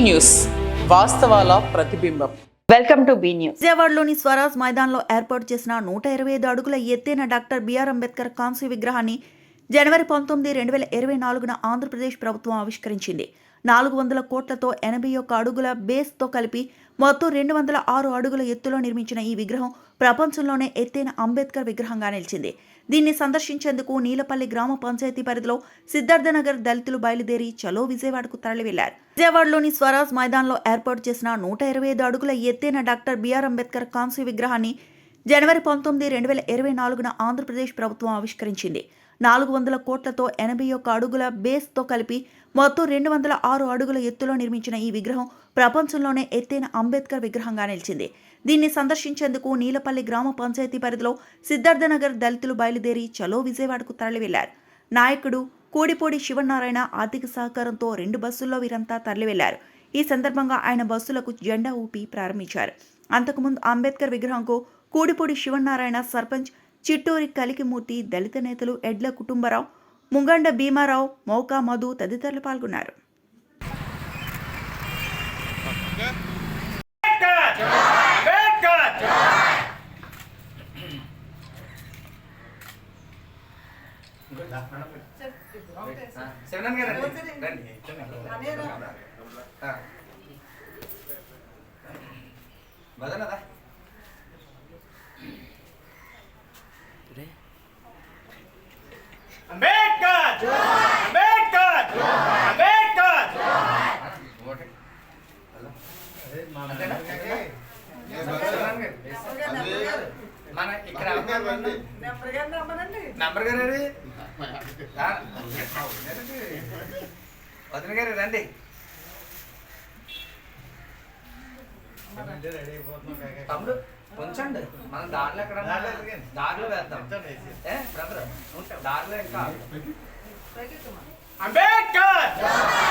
News వాస్తవాల ప్రతిబింబం. Welcome to be news. విజయవాడలోని స్వరాజ్ మైదాన్లో ఏర్పాటు చేసిన 125 అడుగుల ఎత్తైన డాక్టర్ బిఆర్ అంబేద్కర్ కాంస్య విగ్రహాన్ని జనవరి 19, 2024న ఆంధ్రప్రదేశ్ ప్రభుత్వం ఆవిష్కరించింది. 400 కోట్లతో 81 అడుగుల బేస్తో కలిపి మొత్తం 206 అడుగుల ఎత్తులో నిర్మించిన ఈ విగ్రహం ప్రపంచంలోనే ఎత్తైన అంబేద్కర్ విగ్రహంగా నిలిచింది. దీన్ని సందర్శించేందుకు నీలపల్లి గ్రామ పంచాయతీ పరిధిలో సిద్ధార్థనగర్ దళితులు బయలుదేరి చలో విజయవాడకు తరలి వెళ్లారు. విజయవాడలోని స్వరాజ్ మైదాన్లో ఏర్పాటు చేసిన 125 అడుగుల ఎత్తైన డాక్టర్ బిఆర్ అంబేద్కర్ కాంస్య విగ్రహాన్ని జనవరి 19, 2024న ఆంధ్రప్రదేశ్ ప్రభుత్వం ఆవిష్కరించింది. 400 కోట్లతో 81 అడుగుల బేస్తో కలిపి మొత్తం 206 అడుగుల ఎత్తులో నిర్మించిన ఈ విగ్రహం ప్రపంచంలోనే ఎత్తైన అంబేద్కర్ విగ్రహంగా నిలిచింది. దీన్ని సందర్శించేందుకు నీలపల్లి గ్రామ పంచాయతీ పరిధిలో సిద్ధార్థనగర్ దళితులు బయలుదేరి చలో విజయవాడకు తరలి వెళ్లారు. నాయకుడు కూడిపూడి శివనారాయణ ఆర్థిక సహకారంతో 2 బస్సుల్లో వీరంతా తరలి వెళ్లారు. ఈ సందర్భంగా ఆయన బస్సులకు జెండా ఊపి ప్రారంభించారు. అంతకుముందు అంబేద్కర్ విగ్రహంకు కూడిపూడి శివనారాయణ, సర్పంచ్ చిట్టూరి కలికిమూర్తి, దళిత నేతలు ఎడ్ల కుటుంబరావు, ముంగండ భీమారావు, మౌకా మధు తదితరులు పాల్గొన్నారు. మన ఇక్కడ నంబర్ గారు వదిన గారు రండి. తమ్ముడు కొంచండి, మనం దారిలో ఎక్కడ దారిలో వేద్దాం. దారిలో ఇంకా అంబేద్కర్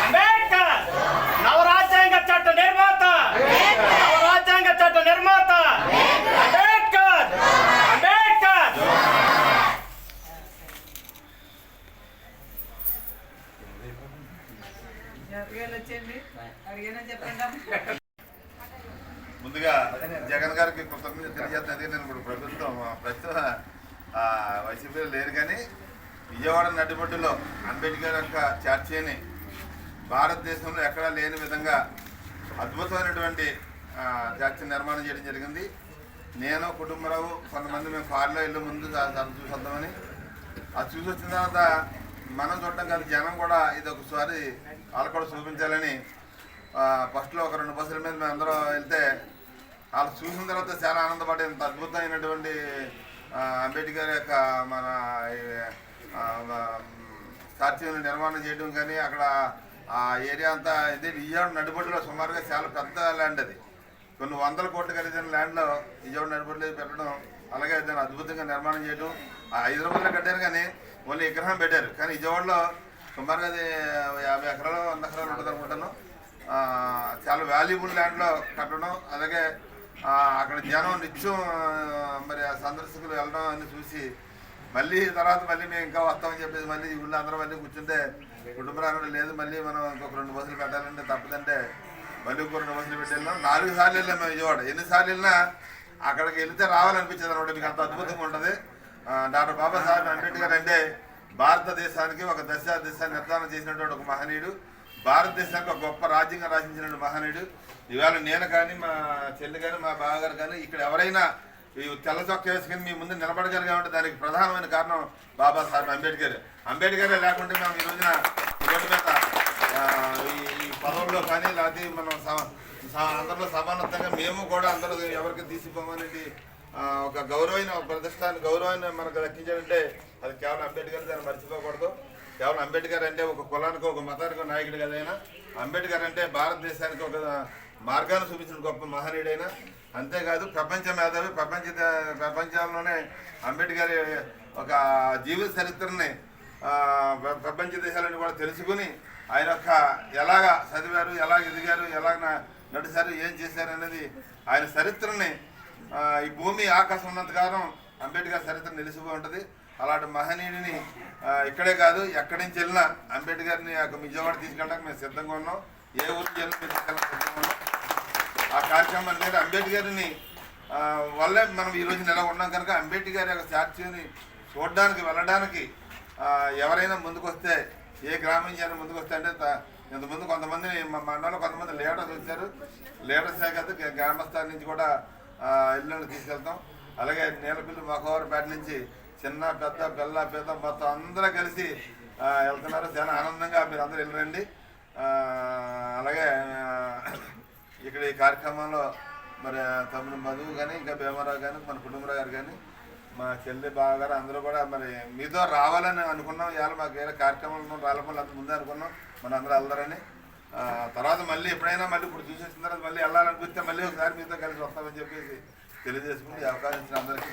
అంబేద్కర్ నవరాజ్యాంగ చట్ట నిర్మాత, నవరాజ్యాంగ చట్ట నిర్మాత అంబేద్కర్ అంబేద్కర్. ముందుగా జగన్ గారికి కృతజ్ఞత తెలియజేస్తున్నది. నేను ఇప్పుడు ప్రభుత్వం ప్రస్తుతం వైసీపీలో లేరు, కానీ విజయవాడ నడిబొడ్డులో అంబేద్కర్ యొక్క చర్చిని భారతదేశంలో ఎక్కడా లేని విధంగా అద్భుతమైనటువంటి చర్చ నిర్మాణం చేయడం జరిగింది. నేను కుటుంబరావు కొంతమంది మేము కారులో ఇల్లు ముందు చూసి వద్దామని అది చూసి వచ్చిన తర్వాత మనం చూడటం కాదు, జనం కూడా ఇది ఒకసారి వాళ్ళు కూడా చూపించాలని ఫస్ట్లో ఒక 2 బస్సుల మీద మేము అందరం వెళ్తే వాళ్ళు చూసిన తర్వాత చాలా ఆనందపడే ఇంత అద్భుతమైనటువంటి అంబేద్కర్ యొక్క మన స్టాచ్యూని నిర్మాణం చేయడం కానీ అక్కడ ఆ ఏరియా అంతా ఇది విజయవాడ నడిబొడ్డులో సుమారుగా చాలా పెద్ద ల్యాండ్, అది కొన్ని 100 కోట్లు ఖరీదైన ల్యాండ్లో విజయవాడ నడిబొడ్డులో పెట్టడం, అలాగే దాన్ని అద్భుతంగా నిర్మాణం చేయడం. హైదరాబాద్లో కట్టారు కానీ ఓన్లీ విగ్రహం పెట్టారు, కానీ విజయవాడలో సుమారుగా అది 50 ఎకరాలు 100 ఎకరాలు ఉంటుంది అనుకుంటాను. చాలా వాల్యుబుల్ ల్యాండ్లో కట్టడం, అలాగే అక్కడ జనం నిత్యం మరి ఆ సందర్శకులు వెళ్ళడం అని చూసి మళ్ళీ తర్వాత మళ్ళీ మేము ఇంకా వస్తామని చెప్పేసి మళ్ళీ ఊళ్ళో అందరూ మళ్ళీ కూర్చుంటే కుటుంబరాలు లేదు, మళ్ళీ మనం ఇంకొక 2 బస్సులు పెట్టాలంటే తప్పదంటే మళ్ళీ ఇంకో 2 బస్సులు పెట్టి వెళ్ళాం. 4 సార్లు వెళ్ళాం మేము విజయవాడ. ఎన్నిసార్లు వెళ్ళినా అక్కడికి వెళ్తే రావాలనిపించేది అనమాట. మీకు అంత అద్భుతంగా ఉంటుంది. డాక్టర్ బాబాసాహెబ్ అంబేద్కర్ అంటే భారతదేశానికి ఒక దిశాన్ని నిర్ధారణ చేసినటువంటి ఒక మహనీయుడు, భారతదేశానికి ఒక గొప్ప రాజ్యాంగం రచించినటువంటి మహనీయుడు. ఇవాళ నేను కానీ మా చెల్లి కానీ మా బావగారు కానీ ఇక్కడ ఎవరైనా ఈ తెల్ల చొక్కా వేసుకుని మీ ముందు నిలబడగలిగామంటే దానికి ప్రధానమైన కారణం బాబాసాహెబ్ అంబేద్కర్. అంబేద్కరే లేకుంటే మేము ఈ రోజున రోడ్డు మీద ఈ పదవుల్లో కానీ లేకపోతే మనం అందరిలో సమానత్వంగా మేము కూడా అందరూ ఎవరికి తీసిపోమనేది ఒక గౌరవమైన ప్రతిష్టాన్ని గౌరవాన్ని మనకు దక్కించాలంటే అది కేవలం అంబేద్కర్. దాన్ని మర్చిపోకూడదు. కేవలం అంబేద్కర్ అంటే ఒక కులానికి ఒక మతానికి నాయకుడు కదైనా, అంబేద్కర్ అంటే భారతదేశానికి ఒక మార్గాన్ని చూపించిన గొప్ప మహనీయుడైన. అంతేకాదు ప్రపంచ మేధావి, ప్రపంచంలోనే అంబేద్కర్ ఒక జీవిత చరిత్రని ప్రపంచ దేశాలను కూడా తెలుసుకుని ఆయన యొక్క ఎలాగ చదివారు, ఎలాగ ఎదిగారు, ఎలాగ నడిచారు, ఏం చేశారు అనేది ఆయన చరిత్రని ఈ భూమి ఆకాశం ఉన్నంతకాలం అంబేద్కర్ చరిత్ర నిలిచిపోయి ఉంటుంది. అలాంటి మహనీయుడిని ఇక్కడే కాదు ఎక్కడి నుంచి వెళ్ళినా అంబేద్కర్ని విజయవాడ తీసుకెళ్ళడానికి మేము సిద్ధంగా ఉన్నాం. ఏ ఊరు చేయాలో మీరు కార్యక్రమంలో ఆ కార్యక్రమం లేదు. అంబేద్కర్ని వల్లే మనం ఈరోజు నెల ఉన్నాం కనుక అంబేద్కర్ యొక్క స్టాచ్యూని చూడడానికి వెళ్ళడానికి ఎవరైనా ముందుకొస్తే, ఏ గ్రామం నుంచి ముందుకు వస్తే అంటే ఇంతకుముందు కొంతమంది మా మండలంలో కొంతమంది లీడర్స్ వచ్చారు. లీడర్స్ అయితే గ్రామస్థాయి నుంచి కూడా ఇళ్ళని తీసుకెళ్తాం. అలాగే నీలపల్లి మఖోవరపేట నుంచి చిన్న పెద్ద పిల్ల పెద్ద మొత్తం అందరూ కలిసి వెళ్తున్నారు. చాలా ఆనందంగా మీరు అందరూ వెళ్ళరండి. అలాగే ఇక్కడ ఈ కార్యక్రమంలో మరి తమ్ముడు మధువు కానీ, ఇంకా భీమారావు కానీ, మన కుటుంబరావు గారు కానీ, మా చెల్లి బావ గారు అందరూ కూడా మరి మీతో రావాలని అనుకున్నాం. ఇవాళ మాకు వేరే కార్యక్రమాలు రాళ్ళపల్లి అంత ముందే అనుకున్నాం మన అందరూ వెళ్తారని. తర్వాత మళ్ళీ ఎప్పుడైనా మళ్ళీ ఇప్పుడు చూసేసిన తర్వాత మళ్ళీ వెళ్ళాలనిపిస్తే మళ్ళీ ఒకసారి మీతో కలిసి వస్తామని చెప్పేసి తెలియజేసుకుని అవకాశం ఇచ్చిన అందరికీ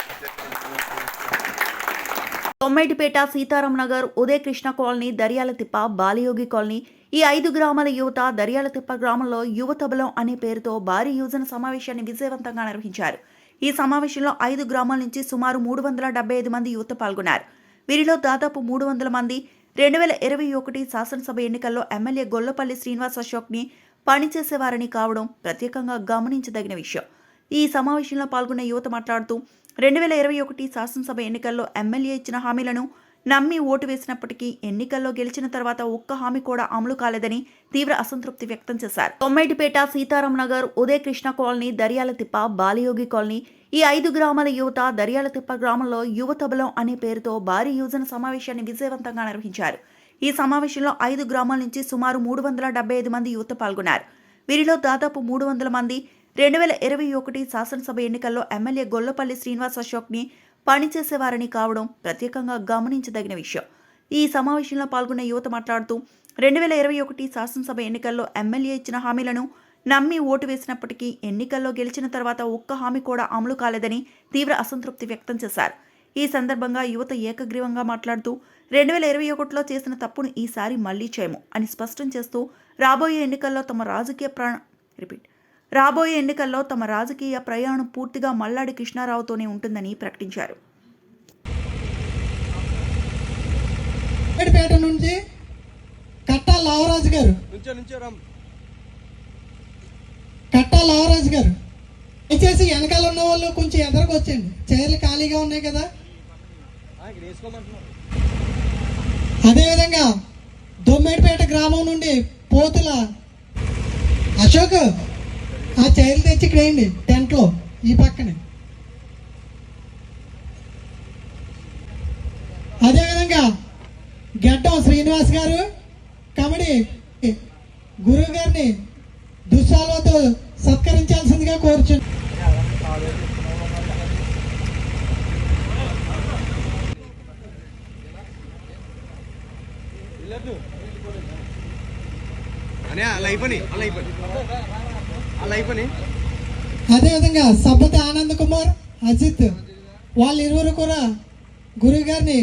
తొమ్మిడిపేట, సీతారాం నగర్, ఉదయ కృష్ణ కాలనీ, దర్యాలతిప్ప, బాలయోగి కాలనీ ఈ 5 గ్రామాల యువత దర్యాలతిప్ప గ్రామంలో యువత బలం అనే పేరుతో భారీ యువజన సమావేశాన్ని విజయవంతంగా నిర్వహించారు. ఈ సమావేశంలో 5 గ్రామాల నుంచి సుమారు 375 మంది యువత పాల్గొన్నారు. వీరిలో దాదాపు 300 మంది 2021 శాసనసభ ఎన్నికల్లో ఎమ్మెల్యే గొల్లపల్లి శ్రీనివాస్ అశోక్ని పనిచేసేవారని కావడం ప్రత్యేకంగా గమనించదగిన విషయం. ఈ సమావేశంలో పాల్గొన్న యువత మాట్లాడుతూ 2021 శాసనసభ ఎన్నికల్లో ఎమ్మెల్యే ఇచ్చిన హామీలను నమ్మి ఓటు వేసినప్పటికీ ఎన్నికల్లో గెలిచిన తర్వాత ఒక్క హామీ కూడా అమలు కాలేదని తీవ్ర అసంతృప్తి వ్యక్తం చేశారు. తొమ్మిడిపేట, సీతారాం నగర్, ఉదయ కృష్ణ కాలనీ, దర్యాలతిప్ప, బాలయోగి కాలనీ ఈ 5 గ్రామాల యువత దర్యాలతిప్ప గ్రామంలో యువత బలం అనే పేరుతో భారీ యువజన సమావేశాన్ని విజయవంతంగా నిర్వహించారు. ఈ సమావేశంలో 5 గ్రామాల నుంచి సుమారు 375 మంది యువత పాల్గొన్నారు. వీరిలో దాదాపు 300 మంది 2021 శాసనసభ ఎన్నికల్లో ఎమ్మెల్యే గొల్లపల్లి శ్రీనివాస్ అశోక్ని పనిచేసేవారని కావడం ప్రత్యేకంగా గమనించదగిన విషయం. ఈ సమావేశంలో పాల్గొన్న యువత మాట్లాడుతూ 2021 శాసనసభ ఎన్నికల్లో ఎమ్మెల్యే ఇచ్చిన హామీలను నమ్మి ఓటు వేసినప్పటికీ ఎన్నికల్లో గెలిచిన తర్వాత ఒక్క హామీ కూడా అమలు కాలేదని తీవ్ర అసంతృప్తి వ్యక్తం చేశారు. ఈ సందర్భంగా యువత ఏకగ్రీవంగా మాట్లాడుతూ 2021లో చేసిన తప్పును ఈసారి మళ్లీ చేయము అని స్పష్టం చేస్తూ రాబోయే ఎన్నికల్లో తమ రాజకీయ ప్రయాణం పూర్తిగా మల్లాడి కృష్ణారావుతోనే ఉంటుందని ప్రకటించారు. పేట నుంచి కట్టా లావరాజు గారు దయచేసి వెనకాల ఉన్న వాళ్ళు కొంచెం ఎదరకు వచ్చండి. చైర్లు ఖాళీగా ఉన్నాయి కదా. అదేవిధంగా దొమ్మేడిపేట గ్రామం నుండి పోతుల అశోక్ ఆ చైర్లు తెచ్చి ఇక్కడ వేయండి టెంట్లో ఈ పక్కనే. అదేవిధంగా గడ్డం శ్రీనివాస్ గారు కమిటీ గురువు గారిని దుస్సాలతో సత్కరించాల్సిందిగా కోరుచున్నాను. అదేవిధంగా సబ్బత ఆనంద్ కుమార్, అజిత్ వాళ్ళిరువురు కూడా గురువు గారిని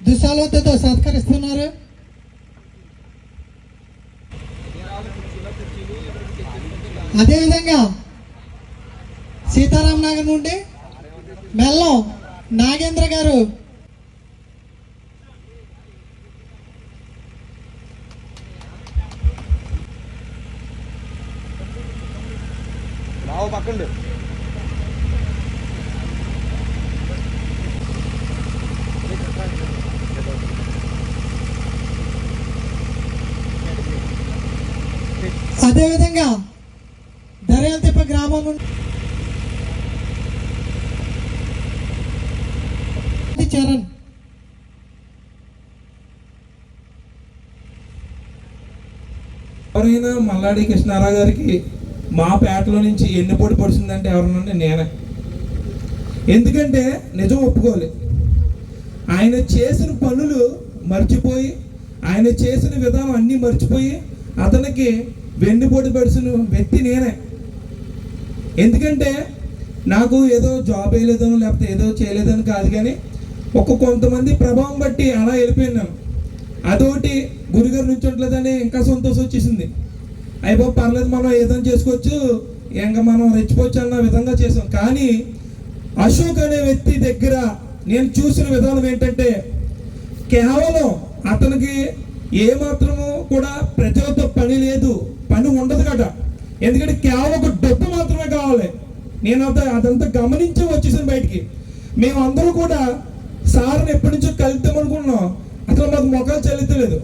దుస్సాలతో సత్కరిస్తున్నారు. అదేవిధంగా సీతారాం నగర్ నుండి మెల్లం నాగేంద్ర గారు పక్కండి. అదేవిధంగా దర్యాలతిప్ప గ్రామం నుండి చరణ్, ఎవరైనా మల్లాడి కృష్ణారావు గారికి మా పేటలో నుంచి ఎన్ని పోటీ పడుతుందంటే ఎవరన్నా నేనే. ఎందుకంటే నిజం ఒప్పుకోవాలి, ఆయన చేసిన పనులు మర్చిపోయి, ఆయన చేసిన విధానం అన్నీ మర్చిపోయి అతనికి వెన్నుపోటు పడిసిన వ్యక్తి నేనే. ఎందుకంటే నాకు ఏదో జాబ్ వేయలేదనో లేకపోతే ఏదో చేయలేదని కాదు, కానీ కొంతమంది ప్రభావం బట్టి అలా వెళ్ళిపోయినాను. అదొకటి గురుగారు నుంచి ఉండలేదని ఇంకా సంతోషం వచ్చేసింది. అయిపోయి పర్లేదు, మనం ఏదైనా చేసుకోవచ్చు, ఇంకా మనం రెచ్చిపోవచ్చు అన్న విధంగా చేసాం. కానీ అశోక్ అనే వ్యక్తి దగ్గర నేను చూసిన విధానం ఏంటంటే, కేవలం అతనికి ఏమాత్రము కూడా ప్రజలతో పని లేదు, పని ఉండదు కదా. ఎందుకంటే కేవలం ఒక డబ్బు మాత్రమే కావాలి. నేను అదంతా గమనించే వచ్చేసాను బయటికి. మేమందరూ కూడా సార్ని ఎప్పటి నుంచో కలుద్దాం అనుకున్నాం, అసలు మాకు మొఖాలు చెల్లితలేదు.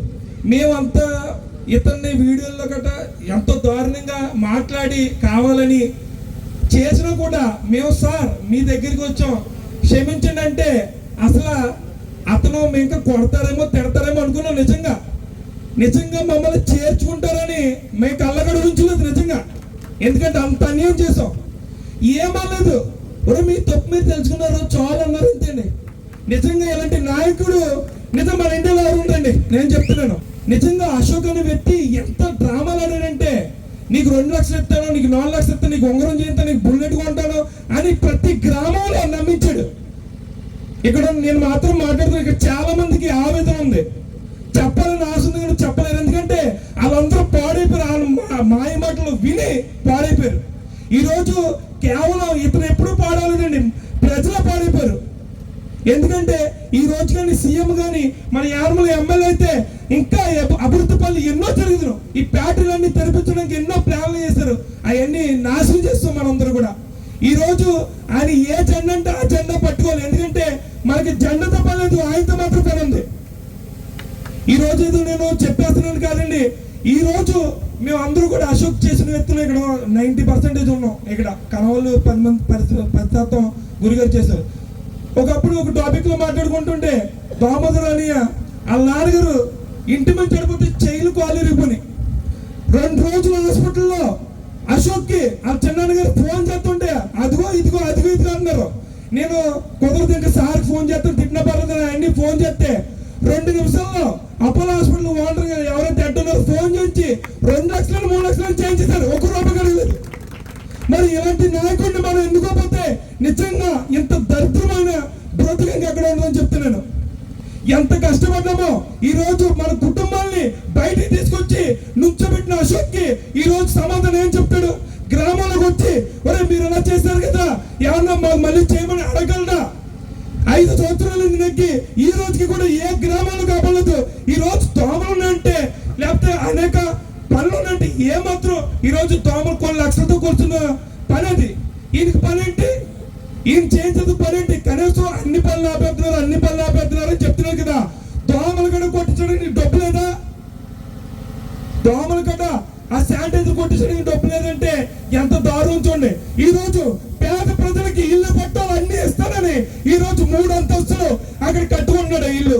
మేమంతా ఇతన్ని వీడియోల్లో గట్రా ఎంతో దారుణంగా మాట్లాడి కావాలని చేసినా కూడా మేము సార్ మీ దగ్గరికి వచ్చాం క్షమించండి అంటే అసలు అతను మేము ఇంకా కొడతారేమో తిడతారేమో అనుకున్నాం. నిజంగా మమ్మల్ని చేర్చుకుంటారని మేము కళ్ళగడ ఉంచలేదు నిజంగా. ఎందుకంటే అంత అన్యాయం చేసాం. ఏమనలేదు, ఒరే మీ తప్పు మీరు తెలుసుకున్నారు చాలా అన్నారు అంతేండి. నిజంగా ఇలాంటి నాయకుడు నిజం మన ఇండియాలో ఎవరు ఉండండి. నేను చెప్తున్నాను, నిజంగా అశోక్ అనే వ్యక్తి ఎంత డ్రామాలు ఆడాడంటే నీకు 2 లక్షలు ఇస్తాను, నీకు 4 లక్షలు ఇస్తాను, నీకు ఉంగరం చేస్తాను, నీకు బుల్లెట్ కొంటాను అని ప్రతి గ్రామంలో నమ్మించాడు. ఇక్కడ నేను మాత్రం మాట్లాడుతున్నా, ఇక్కడ చాలా మందికి ఆవేదన ఉంది, చెప్పాలని ఆశ ఉంది కానీ చెప్పలేరు. ఎందుకంటే వాళ్ళందరూ పాడైపోయారు, వాళ్ళ మాయ మాటలు విని పాడైపోయారు. ఈరోజు కేవలం ఇతను ఎప్పుడు పాడాలండి, ప్రజలు పాడైపోయారు. ఎందుకంటే ఈ రోజు కానీ సీఎం కానీ మన యార్మల ఎమ్మెల్యే అయితే ఇంకా అభివృద్ధి పనులు ఎన్నో జరుగుతున్నాయి. ఈ ప్యాటర్లన్నీ తెరిపించడానికి ఎన్నో ప్లాన్లు చేశారు, అవన్నీ నాశనం చేస్తాం మనందరూ కూడా. ఈ రోజు ఆయన ఏ జెండా అంటే ఆ జెండా పట్టుకోవాలి. ఎందుకంటే మనకి జెండాతో పని లేదు, ఆయనతో మాత్రం పని ఉంది. ఈ రోజు ఏదో నేను చెప్పేస్తున్నాను కాదండి, ఈ రోజు మేము అందరూ కూడా అశోక్ చేసిన వ్యక్తులు ఇక్కడ 90% ఉన్నాం. ఇక్కడ కనవాళ్ళు 10% గురుగారు చేశారు. ఒకప్పుడు ఒక టాపిక్ లో మాట్లాడుకుంటుంటే దామోదర్ అని వాళ్ళ నాన్నగారు ఇంటి మీద చడిపోతే చైలు కాలు ఇరిగిపోయి 2 రోజులు హాస్పిటల్లో అశోక్ కి ఆ చిన్నాన్నగారు ఫోన్ చేస్తుంటే అదిగో ఇదిగో అన్నారు. నేను కుదరదు ఇంకా సార్ ఫోన్ చేస్తాను, తిట్టిన పర్లేదు అన్ని ఫోన్ చేస్తే 2 నిమిషాల్లో అపోలో హాస్పిటల్ ఓనర్ గారు ఎవరైతే అంటున్నారో ఫోన్ చేసి 2 లక్షలు 3 లక్షలు చేయించేశారు, 1 రూపాయి కడగలేదు. మరి ఇలాంటి నాయకుడిని మనం ఎందుకోపోతే నిజంగా ఇంత దరిద్రమైన బ్రతుకంగా ఎక్కడ ఉందని చెప్తున్నాను. ఎంత కష్టపడ్డామో ఈ రోజు మన కుటుంబాన్ని బయటికి తీసుకొచ్చి నుంచోబెట్టిన అశోక్ కి ఈ రోజు సమాధానం ఏం చెప్తాడు? గ్రామాలకు వచ్చి ఒరే మీరు ఎలా చేశారు కదా, ఏమన్నా మాకు మళ్ళీ చేయమని అడగలరా? 5 సంవత్సరాలు నెక్కి ఈ రోజుకి కూడా ఏ గ్రామాలు కాపాడలేదు. ఈ రోజు దోమలు ఉన్నాయంటే లేకపోతే అనేక పనులు ఉన్నాయంటే ఏమాత్రం ఈ రోజు దోమలు కొన్ని లక్షలతో కూర్చున్న పని అది. ఈయనకి పని ఏంటి? ఈయన చేయించదు పని ఏంటి? కనీసం అన్ని పనులు ఆపేస్తున్నారు అని చెప్తున్నారు కదా. దోమలు కూడా కొట్టించడానికి డబ్బు లేదా? దోమలు కదా ఆ శానిటైజర్ కొట్టించడానికి డబ్బు లేదంటే ఎంత దారుణం చూడండి. ఈ రోజు పేద ప్రజలకి ఇల్లు పట్టాలు అన్ని ఇస్తానని ఈ రోజు 3 అంతస్తులు అక్కడ కట్టుకున్నాడు ఇల్లు.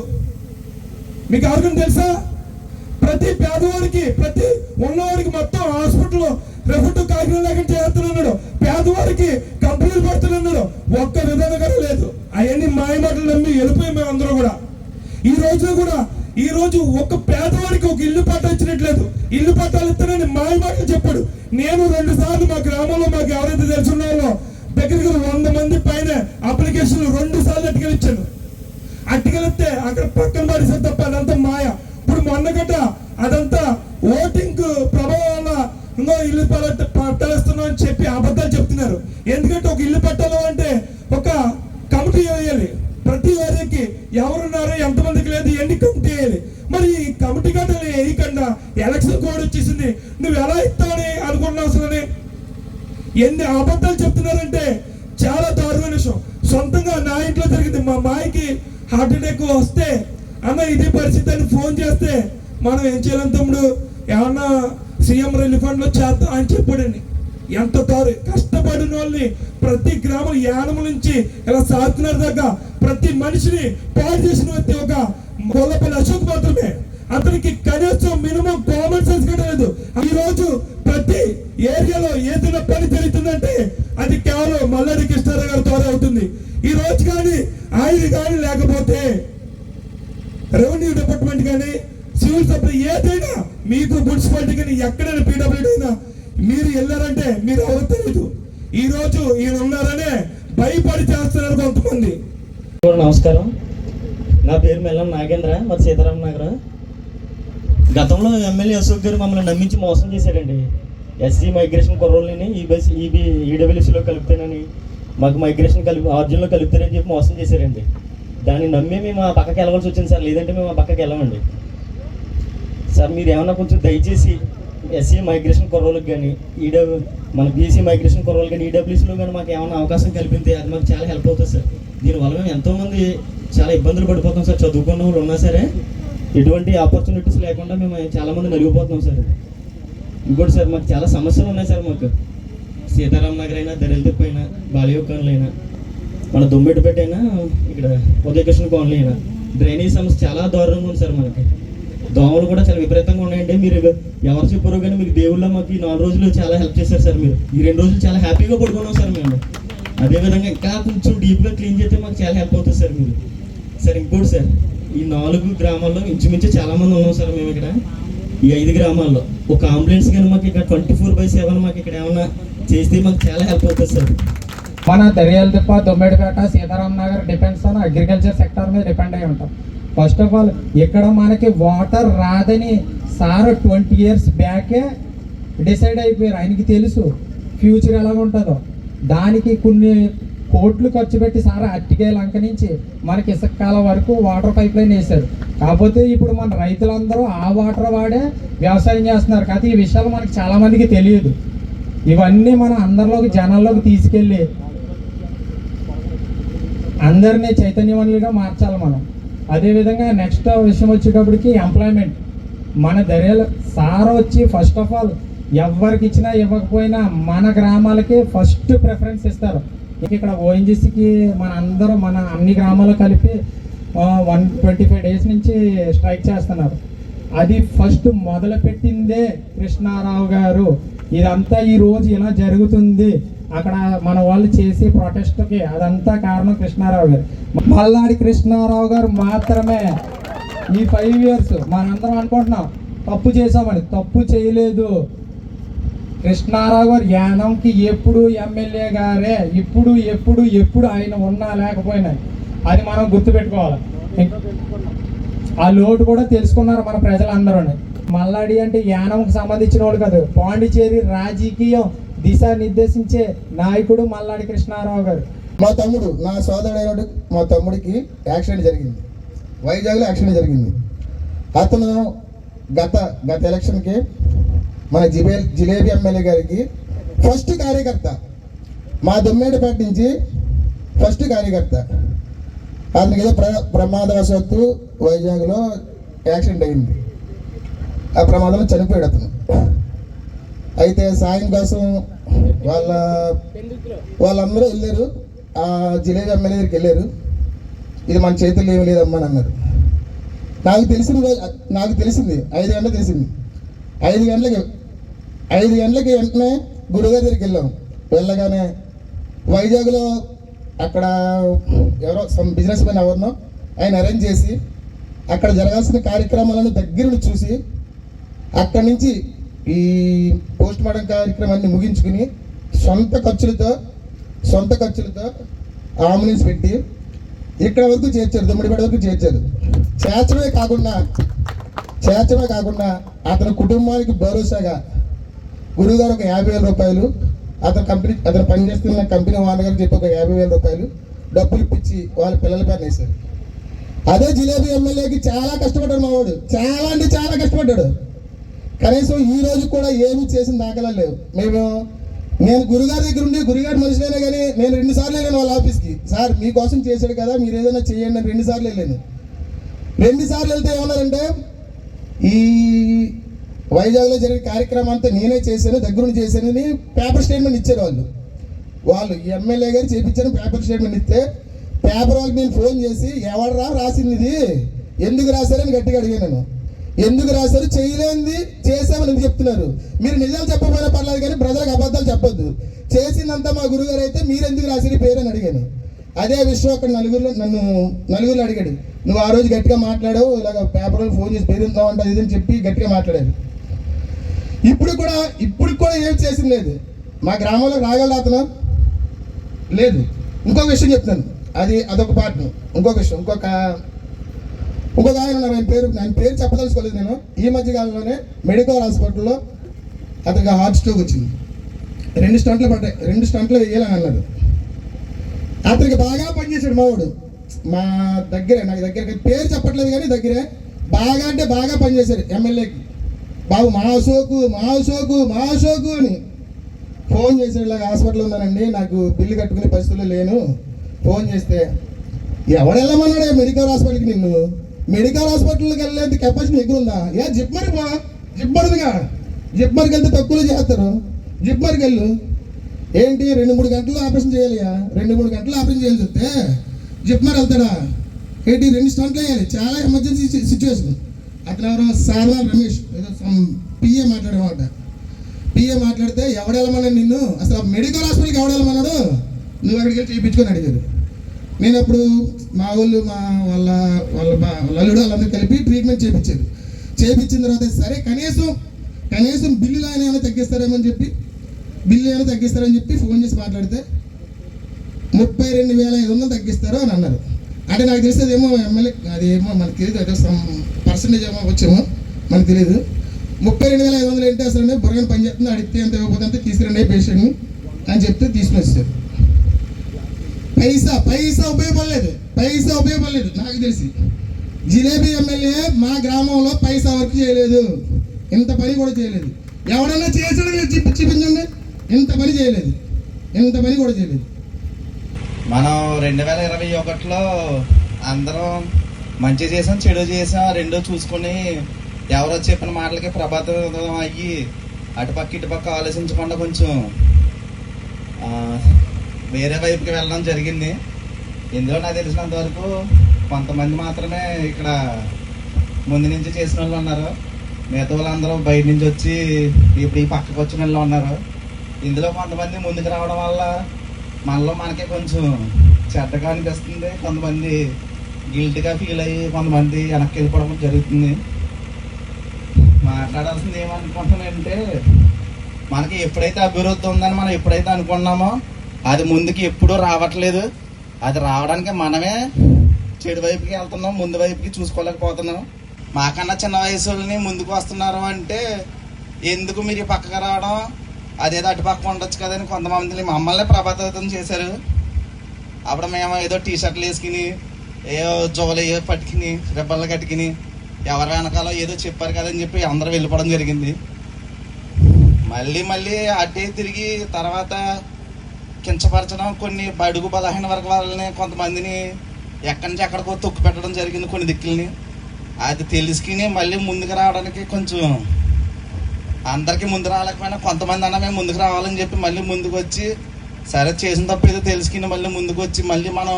మీకు ఎవరికైనా తెలుసా? ప్రతి పేదవాడికి ప్రతి ఉన్నవాడికి మొత్తం హాస్పిటల్ రెఫెక్ట్ కాకినాడ లేకుండా చేస్తున్నాడు, పేదవాడికి కంపెనీలు పెడుతున్నాడు. ఒక్క విధానం లేదు. అవన్నీ మాయమాటలు నమ్మి వెళ్ళిపోయి మేము అందరూ కూడా ఈ రోజు ఒక పేదవాడికి ఒక ఇల్లు పట్ట ఇచ్చినట్లేదు. ఇల్లు పట్టాలు ఇస్తానని మాయమాటలు చెప్పాడు. నేను 2 సార్లు మా గ్రామంలో మాకు ఎవరైతే తెలుసున్నారో దగ్గరికి 100 మంది పైన అప్లికేషన్లు 2 సార్లు అట్టుకెళ్ళిచ్చాను. అట్టుకెళ్తే అక్కడ పక్కన పడితే తప్ప అదంతా మాయ. ఇప్పుడు మొన్న గట్ట అదంతా ఓటింగ్ ప్రభావం వల్ల ఇంకో ఇల్లు పట్టాలిస్తున్నాం అని చెప్పి అబద్ధాలు చెప్తున్నారు. ఎందుకంటే ఒక ఇల్లు పట్టాలి అంటే ఒక కమిటీ వేయాలి, ప్రతి ఏరియాకి ఎవరున్నారు ఎంతమందికి లేదు ఎన్ని కమిటీ వేయాలి. మరి ఈ కమిటీ గట్టలు వేయకుండా ఎలక్షన్ కోడ్ వచ్చేసింది, నువ్వు ఎలా ఇస్తావని అనుకుంటున్నావు? అసలు ఎన్ని అబద్ధాలు చెప్తున్నారంటే చాలా దారుణమైన విషయం. సొంతంగా నా ఇంట్లో జరిగింది. మా మాయకి హార్ట్ అటాక్ వస్తే అన్న ఇదే పరిస్థితి అని ఫోన్ చేస్తే మనం ఏం చేయాలని తమ్ముడు, ఏమన్నా సీఎం రిలీఫ్ ఫండ్ లో చేద్దాం అని చెప్పాడండి. ఎంత కష్టపడిన వాళ్ళని ప్రతి గ్రామం యానముల నుంచి ఇలా సాగుతున్నారు దాకా ప్రతి మనిషిని పాడు చేసిన వ్యక్తి ఒక గొల్లపల్లి అశోక్ మాత్రమే. అతనికి కనీసం మినిమం కామన్ సెన్స్ కూడా లేదు. ఈ రోజు ప్రతి ఏరియాలో ఏదైనా పని జరుగుతుందంటే అది కేవలం మల్లాడి కృష్ణారావు గారి ద్వారా అవుతుంది. ఈ రోజు కానీ ఆయన కానీ లేకపోతే రెవెన్యూ డిపార్ట్మెంట్ కానీ సివిల్ సప్లై ఏదైనా మీకు మున్సిపాలిటీ కానీ ఎక్కడైనా పీడబ్ల్యూడీ అయినా మీరు వెళ్ళారంటే మీరు ఎవరు తెలియదు. ఈ రోజు ఈయన ఉన్నారనే భయపడి చేస్తున్నారు కొంతమంది. నమస్కారం, నా పేరు మెల్లం నాగేంద్ర, మరి సీతారాం నగర్. గతంలో ఎమ్మెల్యే అశోక్ గారు మమ్మల్ని నమ్మించి మోసం చేశారండి. ఎస్సీ మైగ్రేషన్ కుర్రోళ్ళని ఈడబ్ల్యూసీలో కలుపుతానని మాకు మైగ్రేషన్ ఆర్జన్లో కలుపుతారని చెప్పి మోసం చేశారండి. దాన్ని నమ్మి మేము ఆ పక్కకి వెళ్ళవలసి వచ్చింది సార్, లేదంటే మేము ఆ పక్కకి వెళ్ళమండి. సార్ మీరు ఏమన్నా కొంచెం దయచేసి ఎస్సీ మైగ్రేషన్ కుర్రోళ్ళకి కానీ మన బీసీ మైగ్రేషన్ కుర్రోళ్ళు కానీ ఈడబ్ల్యూసీలో కానీ మాకు ఏమైనా అవకాశం కల్పితే అది మాకు చాలా హెల్ప్ అవుతుంది సార్. దీనివల్ల మేము ఎంతోమంది చాలా ఇబ్బందులు పడిపోతాం సార్. చదువుకున్న వాళ్ళు ఉన్నా సరే ఎటువంటి ఆపర్చునిటీస్ లేకుండా మేము చాలామంది నలిగిపోతున్నాం సార్. ఇంకోటి సార్ మాకు చాలా సమస్యలు ఉన్నాయి సార్. మాకు సీతారాం నగర్ అయినా, దళిత అయినా, బాలయోకాన్లు అయినా, మన దొమ్మిడిపేట అయినా, ఇక్కడ ఉదయకృష్ణ కాలనీ అయినా డ్రైనేజ్ సమస్య చాలా దారుణంగా ఉంది సార్. మనకి దోమలు కూడా చాలా విపరీతంగా ఉన్నాయండి. మీరు ఎవరు చెప్పారో కానీ మీకు దేవుళ్ళ మాకు ఈ 4 రోజులు చాలా హెల్ప్ చేశారు సార్. మీరు ఈ 2 రోజులు చాలా హ్యాపీగా పడుకున్నాం సార్ మేము. అదేవిధంగా ఇంకా కొంచెం డీప్గా క్లీన్ చేస్తే మాకు చాలా హెల్ప్ అవుతుంది సార్ మీరు. సార్ ఇంకోటి సార్, ఈ 4 గ్రామాల్లో ఇంచుమించు చాలామంది ఉన్నాం సార్ మేము ఇక్కడ. ఈ 5 గ్రామాల్లో ఒక అంబులెన్స్ కానీ మాకు ఇక్కడ 24/7 మాకు ఇక్కడ ఏమన్నా చేస్తే మాకు చాలా హెల్ప్ అవుతుంది సార్. మన Daryaladippa, Dommedipeta, Sitaram Nagar depends on agriculture sector మీద డిపెండ్ అయి ఉంటాం. ఫస్ట్ ఆఫ్ ఆల్ ఇక్కడ మనకి వాటర్ రాదని సార్ 20 years బ్యాకే డిసైడ్ అయిపోయారు. ఆయనకి తెలుసు ఫ్యూచర్ ఎలా ఉంటుందో. దానికి కొన్ని కోట్లు ఖర్చు పెట్టి సార్ అట్టికే లంక నుంచి మనకి ఇసుకాల వరకు వాటర్ పైప్ లైన్ వేశారు. కాకపోతే ఇప్పుడు మన రైతులందరూ ఆ వాటర్ వాడే వ్యవసాయం చేస్తున్నారు. కాకపోతే ఈ విషయాలు మనకి చాలామందికి తెలియదు. ఇవన్నీ మనం అందరిలోకి, జనాల్లోకి తీసుకెళ్ళి అందరినీ చైతన్యవంతులుగా మార్చాలి మనం. అదేవిధంగా నెక్స్ట్ విషయం వచ్చేటప్పటికి ఎంప్లాయ్మెంట్. మన దర్యాల సార్ వచ్చి ఫస్ట్ ఆఫ్ ఆల్ ఎవరికి ఇచ్చినా ఇవ్వకపోయినా మన గ్రామాలకి ఫస్ట్ ప్రిఫరెన్స్ ఇస్తారు. ఇక్కడ ఓఎన్జీసీకి మన అన్ని గ్రామాలు కలిపి 125 days నుంచి స్ట్రైక్ చేస్తున్నారు. అది ఫస్ట్ మొదలుపెట్టిందే కృష్ణారావు గారు. ఇదంతా ఈరోజు ఇలా జరుగుతుంది అక్కడ మన వాళ్ళు చేసి ప్రొటెస్ట్కి అదంతా కారణం కృష్ణారావు గారు. మల్లాడి కృష్ణారావు గారు మాత్రమే. ఈ 5 years మనందరం అనుకుంటున్నాం తప్పు చేసామని. తప్పు చేయలేదు. కృష్ణారావు గారు యానంకి ఎప్పుడు ఎమ్మెల్యే గారే. ఎప్పుడు ఆయన ఉన్నా లేకపోయినా అది మనం గుర్తుపెట్టుకోవాలి. ఆ లోటు కూడా తెలుసుకున్నారు మన ప్రజలందరూ. మల్లాడి అంటే యానంకి సంబంధించిన వాళ్ళు కాదు, పాండిచేరి రాజకీయం దిశానిర్దేశించే నాయకుడు మల్లాడి కృష్ణారావు గారు. మా తమ్ముడు, నా సోదరుడైన మా తమ్ముడికి యాక్సిడెంట్ జరిగింది. వైజాగ్లో యాక్సిడెంట్ జరిగింది. అతను గత ఎలక్షన్కి మన జిలేబీ ఎమ్మెల్యే గారికి ఫస్ట్ కార్యకర్త. మా దొమ్మేడిపేట నుంచి ఫస్ట్ కార్యకర్త. అతనికి ఏదో ప్రమాదవశాత్తు వైజాగ్లో యాక్సిడెంట్ అయింది. ఆ ప్రమాదంలో చనిపోయాడు అతను. అయితే సాయం కోసం వాళ్ళందరూ వెళ్ళారు. ఆ జిలేబీ ఎమ్మెల్యే దగ్గరికి వెళ్ళారు. ఇది మన చేతుల్లో ఏమి లేదమ్మా అని అన్నారు. నాకు తెలిసింది 5 గంటలకు తెలిసింది. 5 గంటలకి వెంటనే గురుగారి దగ్గరికి వెళ్ళాం. వెళ్ళగానే వైజాగ్లో అక్కడ ఎవరో బిజినెస్ మ్యాన్ ఎవరినో ఆయన అరేంజ్ చేసి అక్కడ జరగాల్సిన కార్యక్రమాలను దగ్గరుండి చూసి అక్కడి నుంచి ఈ పోస్ట్ మార్టం కార్యక్రమాన్ని ముగించుకుని సొంత ఖర్చులతో అంబులెన్స్ పెట్టి ఇక్కడ వరకు చేర్చారు. దొమ్మిడిపేట వరకు చేర్చారు. చేర్చడమే కాకుండా అతని కుటుంబానికి భరోసాగా గురువుగారు ఒక 50,000 రూపాయలు, అతను పనిచేస్తున్న కంపెనీ ఓనర్ గారికి చెప్పి ఒక 50,000 రూపాయలు డబ్బులు ఇప్పించి వాళ్ళ పిల్లల పేరు వేశారు. అదే జిలేబీ ఎమ్మెల్యేకి చాలా కష్టపడ్డాడు మా వాడు. చాలా అంటే చాలా కష్టపడ్డాడు. కనీసం ఈ రోజు కూడా ఏమి చేసిన దాఖలాలు లేవు. నేను గురుగారి దగ్గర ఉండి, గురుగారి మనుషులైనా కానీ నేను 2 సార్లు వెళ్ళాను వాళ్ళ ఆఫీస్కి. సార్ మీకోసం చేశాడు కదా, మీరు ఏదైనా చేయండి అని 2 సార్లు వెళ్ళాను. 2 సార్లు వెళ్తే ఏమన్నారంటే ఈ వైజాగ్లో జరిగిన కార్యక్రమం అంతా నేనే చేశాను, దగ్గరుండి చేశానని పేపర్ స్టేట్మెంట్ ఇచ్చారు వాళ్ళు. ఎమ్మెల్యే గారు చేయించాను పేపర్ స్టేట్మెంట్ ఇస్తే పేపర్ వాళ్ళకి నేను ఫోన్ చేసి ఎవడరా రాసింది ఇది, ఎందుకు రాశారని గట్టిగా అడిగాను. ఎందుకు రాశారు, చేయలేనిది చేసామని ఎందుకు చెప్తున్నారు? మీరు నిజాలు చెప్పకపోయినా పర్లేదు కానీ ప్రజలకు అబద్ధాలు చెప్పొద్దు. చేసిందంతా మా గురుగారు అయితే మీరు ఎందుకు రాశారు పేరు అని అడిగాను. అదే విషయం అక్కడ నలుగురిలో అడిగాడు. నువ్వు ఆ రోజు గట్టిగా మాట్లాడావు, ఇలాగ పేపర్లో ఫోన్ చేసి పేరుందావు అంటే ఇదని చెప్పి గట్టిగా మాట్లాడారు. ఇప్పుడు కూడా ఏం చేసింది లేదు. మా గ్రామంలో రాగలరా అతను లేదు. ఇంకొక విషయం చెప్తాను, అదొక పార్ట్. ఇంకొక విషయం, ఇంకొక ఆయన ఉన్నారు. ఆయన పేరు చెప్పదలుచుకోలేదు నేను. ఈ మధ్య కాలంలోనే మెడికల్ హాస్పిటల్లో అతనికి హార్ట్ స్ట్రోక్ వచ్చింది. 2 స్టంట్లు పడ్డాయి. 2 స్టంట్లు వేయాలని అన్నారు. అతనికి బాగా పనిచేశాడు మావాడు. నాకు దగ్గర పేరు చెప్పట్లేదు కానీ దగ్గరే బాగా పనిచేశాడు ఎమ్మెల్యేకి. బాబు మా అశోకు అని ఫోన్ చేసేలాగా హాస్పిటల్ ఉన్నానండి, నాకు బిల్లు కట్టుకునే పరిస్థితుల్లో లేను. ఫోన్ చేస్తే ఎవడు వెళ్ళమన్నాడే మెడికల్ హాస్పిటల్కి? నిన్ను మెడికల్ హాస్పిటల్కి వెళ్ళేంత కెపాసిటీ ఎక్కువ ఉందా? జిప్మర్కి వెళ్తే తక్కువలో చేస్తారు. జిప్మర్కి వెళ్ళు ఏంటి 2-3 గంటలు ఆపరేషన్ చేయాలి. 2-3 గంటలు ఆపరేషన్ చేయాల్సి వస్తే జిప్మర్ వెళ్తాడా ఏంటి? 2 స్టంట్లు వేయాలి. చాలా ఎమర్జెన్సీ సిచ్యువేషన్. అతను ఎవరో సార్వా రమేష్ ఏదో పిఏ మాట్లాడేమాట. పిఏ మాట్లాడితే ఎవడెళ్ళమన్నాడు నిన్ను? అసలు మెడికల్ హాస్పిటల్కి ఎవడెళ్ళమన్నాడు? నువ్వు అక్కడికి వెళ్ళి చేయించుకొని అడిగారు. నేను అప్పుడు మా వాళ్ళు వాళ్ళ అల్లుడు వాళ్ళందరూ కలిపి ట్రీట్మెంట్ చేయించిన తర్వాత సరే కనీసం బిల్లులు ఆయన ఏమైనా తగ్గిస్తారేమో అని చెప్పి ఫోన్ చేసి మాట్లాడితే 32,500 తగ్గిస్తారు అని అన్నారు. అంటే నాకు తెలిసేది ఏమో ఎమ్మెల్యే అదేమో మనకు తెలియదు, అదే సమ్ పర్సంటేజ్ ఏమో వచ్చేమో మనకు తెలియదు. 32,500 ఏంటి అసలు బుర్రగా పని చేస్తుంది, అడిగితే ఎంత ఇవ్వకపోతే తీసుకురండి పేషెంట్ని అని చెప్తే తీసుకుని వచ్చారు. పైసా ఉపయోగపడలేదు నాకు తెలిసి. జిలేబీ ఎమ్మెల్యే మా గ్రామంలో పైసా వరకు చేయలేదు, ఇంత పని కూడా చేయలేదు. ఎవడన్నా చేసాడో చూపించండి, ఇంత పని కూడా చేయలేదు. మనం 2021లో అందరం మంచి చేసాం చెడు చేసాం రెండో చూసుకొని ఎవరో చెప్పిన మాటలకి ప్రభావితం అయ్యి అటుపక్క ఇటుపక్క ఆలోచించకుండా కొంచెం వేరే వైపుకి వెళ్ళడం జరిగింది. ఇందులో నాకు తెలిసినంత వరకు కొంతమంది మాత్రమే ఇక్కడ ముందు నుంచి చేసిన వాళ్ళు ఉన్నారు, మిగతా వాళ్ళందరూ బయట నుంచి వచ్చి ఇప్పుడు ఈ పక్కకు వచ్చిన వాళ్ళు ఉన్నారు. ఇందులో కొంతమంది ముందుకు రావడం వల్ల మనలో మనకే కొంచెం చెడ్డగా అనిపిస్తుంది, కొంతమంది గిల్ట్గా ఫీల్ అయ్యి కొంతమంది వెనక్కి వెళ్ళిపోవడం జరుగుతుంది. మాట్లాడాల్సింది ఏమనుకుంటున్నానంటే, మనకి ఎప్పుడైతే అభివృద్ధి ఉందని మనం ఎప్పుడైతే అనుకున్నామో అది ముందుకి ఎప్పుడూ రావట్లేదు. అది రావడానికి మనమే చెడు వైపుకి వెళ్తున్నాం, ముందు వైపుకి చూసుకోలేకపోతున్నాం. మాకన్నా చిన్న వయసుని ముందుకు వస్తున్నారు అంటే ఎందుకు మీరు పక్కకు రావడం, అదేదో అటు పక్క ఉండొచ్చు కదని కొంతమంది మమ్మల్ని ప్రభావితం చేశారు. అప్పుడు మేము ఏదో టీషర్ట్లు వేసుకుని ఏదో జోలు ఏదో పట్టుకుని రెబ్బలు కట్టుకుని ఎవరి వెనకాల ఏదో చెప్పారు కదని చెప్పి అందరూ వెళ్ళిపోవడం జరిగింది. మళ్ళీ అటే తిరిగి తర్వాత కించపరచడం, కొన్ని బడుగు బలహీన వర్గాలని కొంతమందిని ఎక్కడి నుంచి ఎక్కడికో తొక్కు పెట్టడం జరిగింది కొన్ని దిక్కుల్ని. అది తెలుసుకుని మళ్ళీ ముందుకు రావడానికి కొంచెం అందరికీ ముందు రాలేకపోయినా కొంతమంది అన్న మేము ముందుకు రావాలని చెప్పి మళ్ళీ ముందుకు వచ్చి సరే చేసిన తప్పు ఏదో తెలుసుకుని మళ్ళీ ముందుకు వచ్చి మళ్ళీ మనం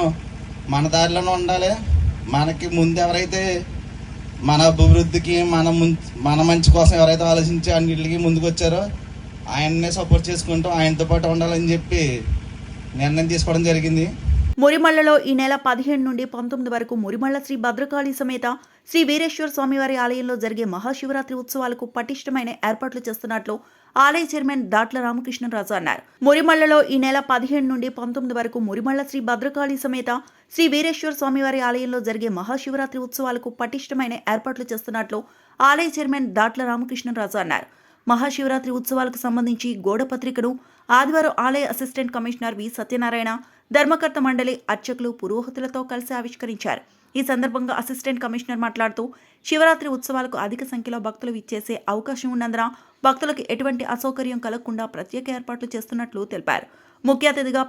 మన దారిలోనే ఉండాలి. మనకి ముందు ఎవరైతే మన అభివృద్ధికి మన మంచి కోసం ఎవరైతే ఆలోచించి అన్నింటికి ముందుకు వచ్చారో ఆయన్నే సపోర్ట్ చేసుకుంటూ ఆయనతో పాటు ఉండాలని చెప్పి నిర్ణయం తీసుకోవడం జరిగింది. మురిమళ్లలో ఈ నెల 15 నుండి 19 వరకు మురిమళ్ల శ్రీ భద్రకాళి సమేత శ్రీ వీరేశ్వర స్వామివారి ఆలయంలో జరిగే మహాశివరాత్రి ఉత్సవాలకు పటిష్టమైన ఏర్పాట్లు చేస్తున్నట్లు ఆలయ చైర్మన్ దాట్ల రామకృష్ణరాజు అన్నారు. మురిమళ్లలో ఈ నెల 15 నుండి 19 వరకు మురిమళ్ల శ్రీ భద్రకాళి సమేత శ్రీ వీరేశ్వర స్వామివారి ఆలయంలో జరిగే మహాశివరాత్రి ఉత్సవాలకు పటిష్టమైన ఏర్పాట్లు చేస్తున్నట్లు ఆలయ చైర్మన్ దాట్ల రామకృష్ణరాజు అన్నారు. మహాశివరాత్రి ఉత్సవాలకు సంబంధించి గోడ పత్రికను ఆదివారం ఆలయ అసిస్టెంట్ కమిషనర్ వి సత్యనారాయణ, ధర్మకర్త మండలి అర్చకులు, పురోహితులతో కలిసి ఆవిష్కరించారు. ఈ సందర్భంగా అసిస్టెంట్ కమిషనర్ మాట్లాడుతూ శివరాత్రి ఉత్సవాలకు అధిక సంఖ్యలో భక్తులు విచ్చేసే అవకాశం ఉన్నందున భక్తులకు ఎటువంటి అసౌకర్యం కలగకుండా ప్రత్యేక ఏర్పాట్లు చేస్తున్నట్లు తెలిపారు. ముఖ్య అతిథిగా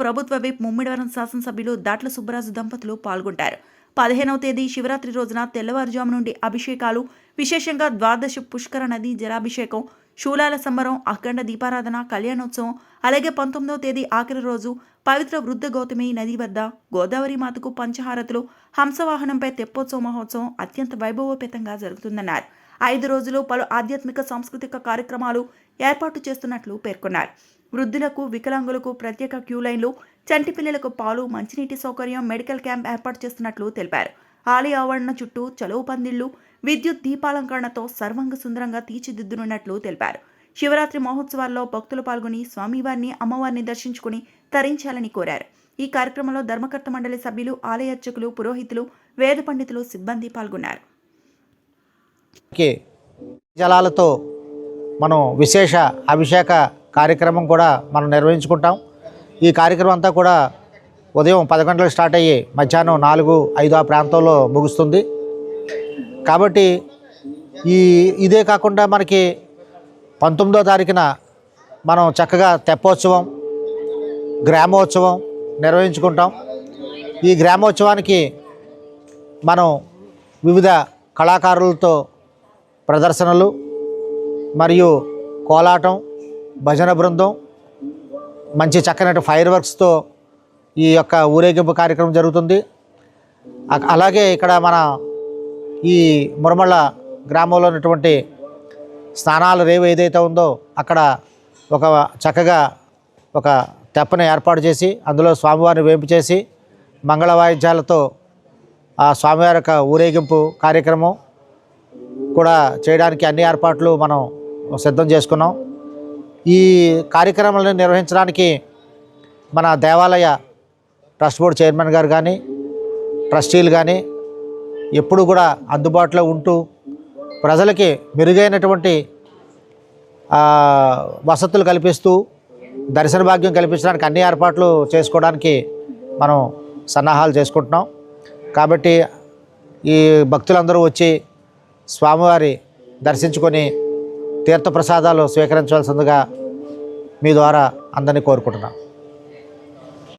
ప్రభుత్వ విప్ ముమ్మిడివరం శాసనసభ్యులు దాట్ల సుబ్బరాజు దంపతులు పాల్గొంటారు. 15వ తేదీ శివరాత్రి రోజున తెల్లవారుజాము నుండి అభిషేకాలు, విశేషంగా ద్వాదశ పుష్కర నది జలాభిషేకం, శూలాల సంబరం, అఖండ దీపారాధన, కళ్యాణోత్సవం, అలాగే 19వ తేదీ ఆఖరి రోజు పవిత్ర వృద్ధ గౌతమి నది వద్ద గోదావరి మాతకు పంచహారతులు, హంసవాహనంపై తెప్పోత్సవ మహోత్సవం అత్యంత వైభవోపేతంగా జరుగుతుందన్నారు. 5 రోజులు పలు ఆధ్యాత్మిక సాంస్కృతిక కార్యక్రమాలు ఏర్పాటు చేస్తున్నట్లు పేర్కొన్నారు. వృద్ధులకు, వికలాంగులకు ప్రత్యేక క్యూ లైన్లు, చంటి పిల్లలకు పాలు, మంచినీటి సౌకర్యం, మెడికల్ క్యాంప్ ఏర్పాటు చేస్తున్నట్లు తెలిపారు. ఆలయ ఆవరణ చుట్టూ చలువ పందిళ్లు, విద్యుత్ దీపాలంకరణతో సర్వాంగ సుందరంగా తీర్చిదిద్దునున్నట్లు తెలిపారు. శివరాత్రి మహోత్సవాల్లో భక్తులు పాల్గొని స్వామివారిని, అమ్మవారిని దర్శించుకుని తరించాలని కోరారు. ఈ కార్యక్రమంలో ధర్మకర్త మండలి సభ్యులు, ఆలయ అర్చకులు, పురోహితులు, వేద పండితులు, సిబ్బంది పాల్గొన్నారు. జలాలతో మనం విశేష అభిషేక కార్యక్రమం కూడా మనం నిర్వహించుకుంటాం. ఈ కార్యక్రమం అంతా కూడా ఉదయం 10 గంటలకు స్టార్ట్ అయ్యి మధ్యాహ్నం 4, 5 ఆ ప్రాంతంలో ముగుస్తుంది. కాబట్టి ఇదే కాకుండా మనకి 19వ తారీఖున మనం చక్కగా తెప్పోత్సవం, గ్రామోత్సవం నిర్వహించుకుంటాం. ఈ గ్రామోత్సవానికి మనం వివిధ కళాకారులతో ప్రదర్శనలు మరియు కోలాటం, భజన బృందం, మంచి చక్కనటి ఫైర్ వర్క్స్తో ఈ యొక్క ఊరేగింపు కార్యక్రమం జరుగుతుంది. అలాగే ఇక్కడ మన ఈ మురమళ్ళ గ్రామంలో ఉన్నటువంటి స్నానాల రేవు ఏదైతే ఉందో అక్కడ ఒక చక్కగా ఒక తెప్పని ఏర్పాటు చేసి అందులో స్వామివారిని వేంపు చేసి మంగళ వాయిద్యాలతో ఆ స్వామివారి యొక్క ఊరేగింపు కార్యక్రమం కూడా చేయడానికి అన్ని ఏర్పాట్లు మనం సిద్ధం చేసుకున్నాం. ఈ కార్యక్రమాలను నిర్వహించడానికి మన దేవాలయ ట్రస్ట్ బోర్డు చైర్మన్ గారు కానీ ట్రస్టీలు కానీ ఎప్పుడు కూడా అందుబాటులో ఉంటూ ప్రజలకి మెరుగైనటువంటి వసతులు కల్పిస్తూ దర్శన భాగ్యం కల్పించడానికి అన్ని ఏర్పాట్లు చేసుకోవడానికి మనం సన్నాహాలు చేసుకుంటున్నాం. కాబట్టి ఈ భక్తులందరూ వచ్చి స్వామివారి దర్శించుకొని తీర్థప్రసాదాలు స్వీకరించవలసిందిగా మీ ద్వారా అందరినీ కోరుకుంటున్నాం.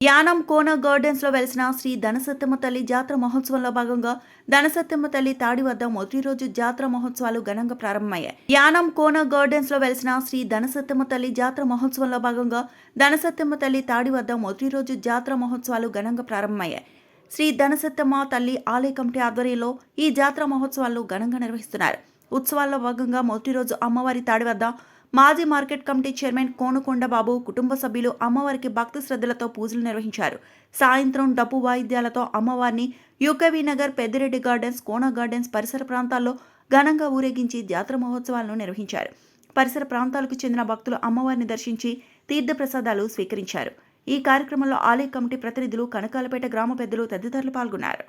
యానం కోన గార్డెన్స్ లో వెలిసిన శ్రీ ధనసత్యమ్మ తల్లి జాతర మహోత్సవంలో భాగంగా ధనసత్యమ్మ తల్లి తాడి వద్ద మొదటి రోజు జాతర మహోత్సవాలు ఘనంగా ప్రారంభమయ్యాయి. యానం కోన గార్డెన్స్ లో వెలిసిన శ్రీ ధనసత్యమ్మ తల్లి జాతర మహోత్సవంలో భాగంగా ధనసత్యమ్మ తల్లి తాడి వద్ద మొదటి రోజు జాతర మహోత్సవాలు ఘనంగా ప్రారంభమయ్యాయి. శ్రీ ధనసత్యమ్మ తల్లి ఆలయ కమిటీ ఆధ్వర్యంలో ఈ జాతర మహోత్సవాలు ఘనంగా నిర్వహిస్తున్నారు. ఉత్సవాల్లో భాగంగా మొదటి రోజు అమ్మవారి తాడి వద్ద మాజీ మార్కెట్ కమిటీ చైర్మన్ కోనకొండ బాబు కుటుంబ సభ్యులు అమ్మవారికి భక్తి శ్రద్ధలతో పూజలు నిర్వహించారు. సాయంత్రం డప్పు వాయిద్యాలతో అమ్మవారిని యూకేవీ నగర్, పెద్దిరెడ్డి గార్డెన్స్, కోన గార్డెన్స్ పరిసర ప్రాంతాల్లో ఘనంగా ఊరేగించి జాతర మహోత్సవాలను నిర్వహించారు. పరిసర ప్రాంతాలకు చెందిన భక్తులు అమ్మవారిని దర్శించి తీర్థప్రసాదాలు స్వీకరించారు. ఈ కార్యక్రమంలో ఆలయ కమిటీ ప్రతినిధులు, కనకాలపేట గ్రామ పెద్దలు తదితరులు పాల్గొన్నారు.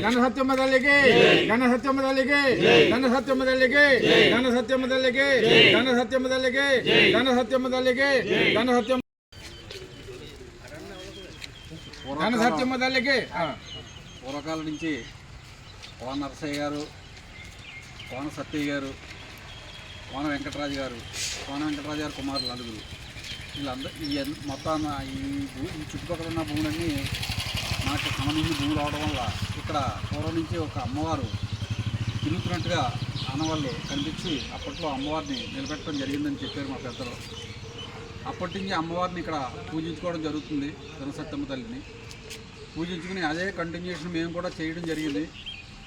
ఘనసత్యమ్మ తల్లికి, ఘనసత్యమ్మ తల్లికి, ఘనసత్యమ్మ తల్లికి, ఘనసత్యమ్మ తల్లికి, ఘనసత్యమ్మ తల్లికి, ఘనసత్యమ్మ తల్లికి, ఘనసత్యమ్మ ఘనసత్యమ్మ తల్లికి. పూర్వకాలం నుంచి కోన నరసయ్య గారు, కోన సత్యయ్య గారు, కోన వెంకటరాజు గారు, కుమారులు నలుగురు, వీళ్ళందరూ మొత్తం ఈ చుట్టుపక్కల ఉన్న భూములన్నీ నాకు సంబంధించిన భూములు అవడం వల్ల ఇక్కడ పూర్వం నుంచి ఒక అమ్మవారు తిరుగుతున్నట్టుగా ఆనవాళ్ళు కనిపించి అప్పట్లో అమ్మవారిని నిలబెట్టడం జరిగిందని చెప్పారు మా పెద్దలు. అప్పటి నుంచి అమ్మవారిని ఇక్కడ పూజించుకోవడం జరుగుతుంది. ధనసత్యమ్మ తల్లిని పూజించుకుని అదే కంటిన్యూషన్ మేము కూడా చేయడం జరిగింది.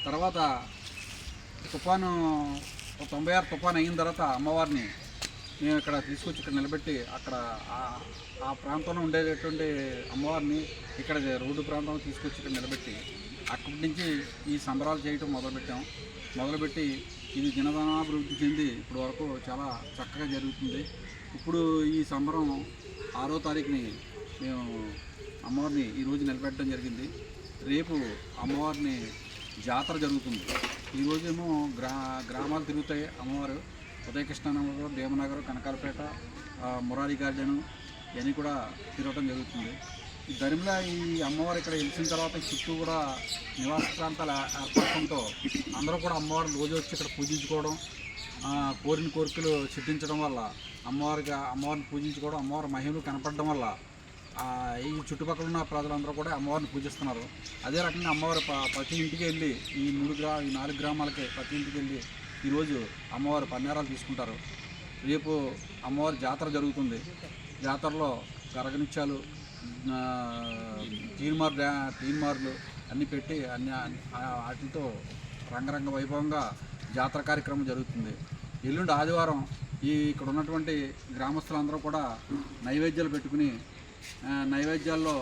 తర్వాత తుఫాను 96 తుఫాను అయిన తర్వాత అమ్మవారిని మేము ఇక్కడ తీసుకొచ్చి ఇక్కడ నిలబెట్టి అక్కడ ఆ ప్రాంతంలో ఉండేటటువంటి అమ్మవారిని ఇక్కడ రోడ్డు ప్రాంతంలో తీసుకొచ్చి ఇక్కడ నిలబెట్టి అక్కడి నుంచి ఈ సంబరాలు చేయటం మొదలుపెట్టి ఇది దినదనాభివృద్ధి చెంది ఇప్పటి వరకు చాలా చక్కగా జరుగుతుంది. ఇప్పుడు ఈ సంబరం 6వ తారీఖుని మేము అమ్మవారిని ఈరోజు నిలబెట్టడం జరిగింది. రేపు అమ్మవారిని జాతర జరుగుతుంది. ఈరోజేమో గ్రామాలు తిరుగుతాయి అమ్మవారు. ఉదయకృష్ణనగర్, దేవనగర్, కనకాలపేట, మురారి గార్డెను ఇవన్నీ కూడా తిరగటం జరుగుతుంది. ఈ దరిమిలా ఈ అమ్మవారు ఇక్కడ వెలిసిన తర్వాత చుట్టూ కూడా నివాస ప్రాంతాలు ఏర్పడటంతో అందరూ కూడా అమ్మవారిని రోజు వచ్చి ఇక్కడ పూజించుకోవడం, కోరిన కోరికలు సిద్ధించడం వల్ల అమ్మవారిని పూజించుకోవడం, అమ్మవారి మహిమలు కనపడడం వల్ల ఈ చుట్టుపక్కల ఉన్న ప్రజలందరూ కూడా అమ్మవారిని పూజిస్తున్నారు. అదే రకంగా అమ్మవారు ప్రతి ఇంటికి వెళ్ళి ఈ 4 గ్రామాలకి ప్రతి ఇంటికి వెళ్ళి ఈరోజు అమ్మవారు పన్నేరాలు తీసుకుంటారు. రేపు అమ్మవారి జాతర జరుగుతుంది. జాతరలో గరగనిత్యాలు, తీన్మార్లు అన్నీ పెట్టి వాటితో రంగరంగ వైభవంగా జాతర కార్యక్రమం జరుగుతుంది. ఎల్లుండి ఆదివారం ఇక్కడ ఉన్నటువంటి గ్రామస్తులందరూ కూడా నైవేద్యాలు పెట్టుకుని నైవేద్యాల్లో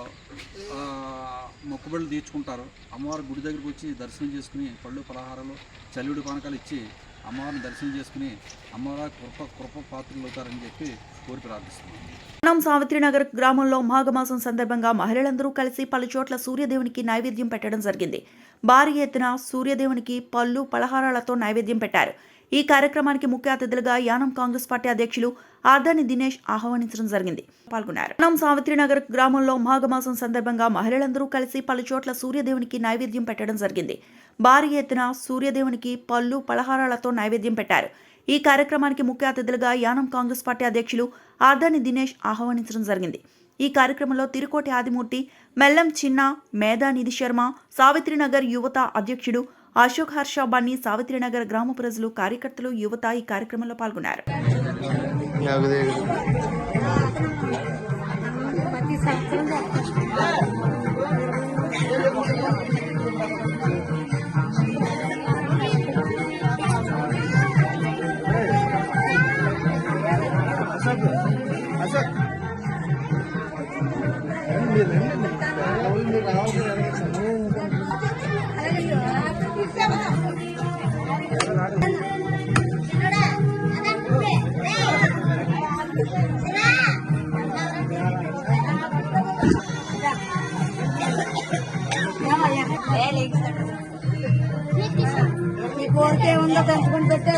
మొక్కుబడులు తీర్చుకుంటారు. అమ్మవారి గుడి దగ్గరికి వచ్చి దర్శనం చేసుకుని పళ్ళు, పలహారాలు, చల్లుడి పానకాలు ఇచ్చి అమ్మవారిని దర్శనం చేసుకుని అమ్మవారి కృప పాత్రలు అవుతారని చెప్పి కోరి ప్రార్థిస్తున్నాను. సావిత్రినగర్ గ్రామంలో మాఘమాసం సందర్భంగా మహిళలందరూ కలిసి పలు చోట్ల సూర్యదేవునికి నైవేద్యం పెట్టడం జరిగింది. భారీ ఎత్తున సూర్యదేవునికి పళ్ళు పలహారాలతో నైవేద్యం పెట్టారు. ఈ కార్యక్రమానికి ముఖ్య అతిథులుగా యానం కాంగ్రెస్ పార్టీ అధ్యక్షులు ఆదాని దినేష్ ఆహ్వానించడం జరిగింది. పాల్గొన్నారు. సావిత్రినగర్ గ్రామంలో మాఘమాసం సందర్భంగా మహిళలందరూ కలిసి పలు చోట్ల సూర్యదేవునికి నైవేద్యం పెట్టడం జరిగింది. భారీ ఎత్తున సూర్యదేవునికి పళ్ళు పలహారాలతో నైవేద్యం పెట్టారు. ఈ కార్యక్రమానికి ముఖ్య అతిథులుగా యానం కాంగ్రెస్ పార్టీ అధ్యక్షులు ఆదాని దినేష్ ఆహ్వానించడం జరిగింది. ఈ కార్యక్రమంలో తిరుకోటి ఆదిమూర్తి, మెల్లం చిన్న, మేధానిధి శర్మ, సావిత్రినగర్ యువత అధ్యక్షుడు అశోక్ హర్ష బన్నీ, సావిత్రినగర్ గ్రామ ప్రజలు, కార్యకర్తలు, యువత ఈ కార్యక్రమంలో పాల్గొన్నారు. కోరికే ఉందో పెంచుకొని పెట్టే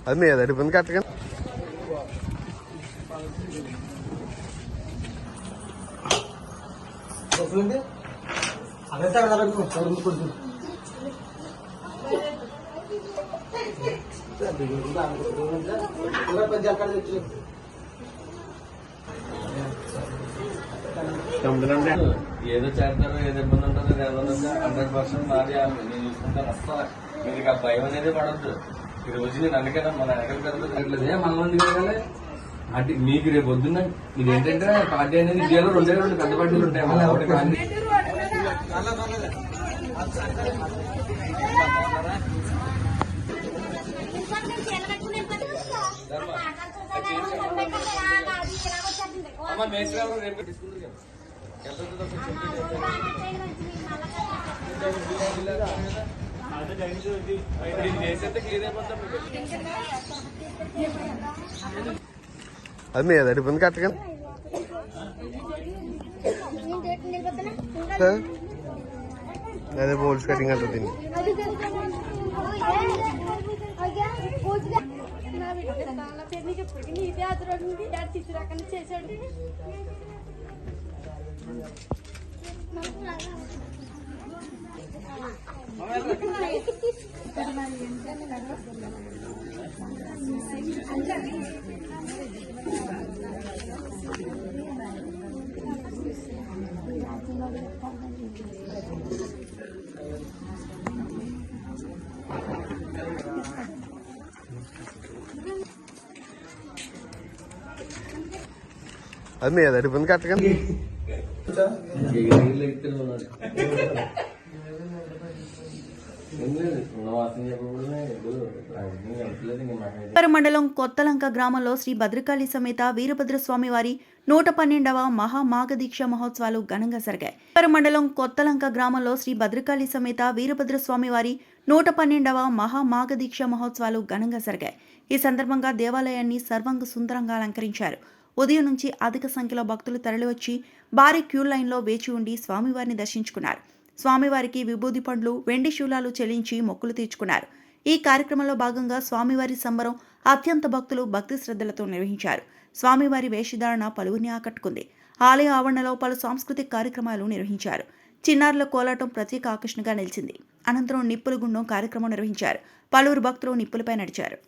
అది మీద అడిపోయింది కరెక్ట్గా. ఏదో చేస్తారు, ఏదో ఇబ్బంది ఉంటుంది, 100% నాది నేను చూసుకుంటాను. అసలు మీకు ఆ భయం అనేది పడద్దు. ఈ రోజు నేను అందుకైనా మన వెనకాల పెద్దట్లేదే మనమంది కలగాలి అంటే మీకు రేపు వద్దున్న ఇది ఏంటంటే పార్టీ అనేది ఇండియాలో 2 పెద్ద పార్టీలు ఉంటాయి. రేపు తీసుకుంటారు అది మీద అడిపోయింది కరెక్ట్గా. అదే పోలీస్ కటింగ్ అంటుంది దీన్ని. అది మీద అడిపోయింది కరెక్ట్గా. మండలం కొత్తలంక గ్రామంలో శ్రీ భద్రకాళి సమేత వీరభద్రస్వామి వారి 112వ మహామాఘదీక్ష మహోత్సవాలు ఘనంగా జరిగాయి. మండలం కొత్తలంక గ్రామంలో శ్రీ భద్రకాళి సమేత వీరభద్రస్వామి వారి 112వ మహామాఘదీక్ష మహోత్సవాలు ఘనంగా జరిగాయి. ఈ సందర్భంగా దేవాలయాన్ని సర్వాంగ సుందరంగా అలంకరించారు. ఉదయం నుంచి అధిక సంఖ్యలో భక్తులు తరలివచ్చి భారీ క్యూ లైన్లో వేచి ఉండి స్వామివారిని దర్శించుకున్నారు. స్వామివారికి విభూది పండ్లు, వెండి శూలాలు చెల్లించి మొక్కులు తీర్చుకున్నారు. ఈ కార్యక్రమంలో భాగంగా స్వామివారి సంబరం అత్యంత భక్తులు భక్తి శ్రద్ధలతో నిర్వహించారు. స్వామివారి వేషధారణ పలువురిని ఆకట్టుకుంది. ఆలయ ఆవరణలో పలు సాంస్కృతిక కార్యక్రమాలు నిర్వహించారు. చిన్నారుల కోలాటం ప్రత్యేక ఆకర్షణగా నిలిచింది. అనంతరం నిప్పుల గుండం కార్యక్రమం నిర్వహించారు. పలువురు భక్తులు నిప్పులపై నడిచారు.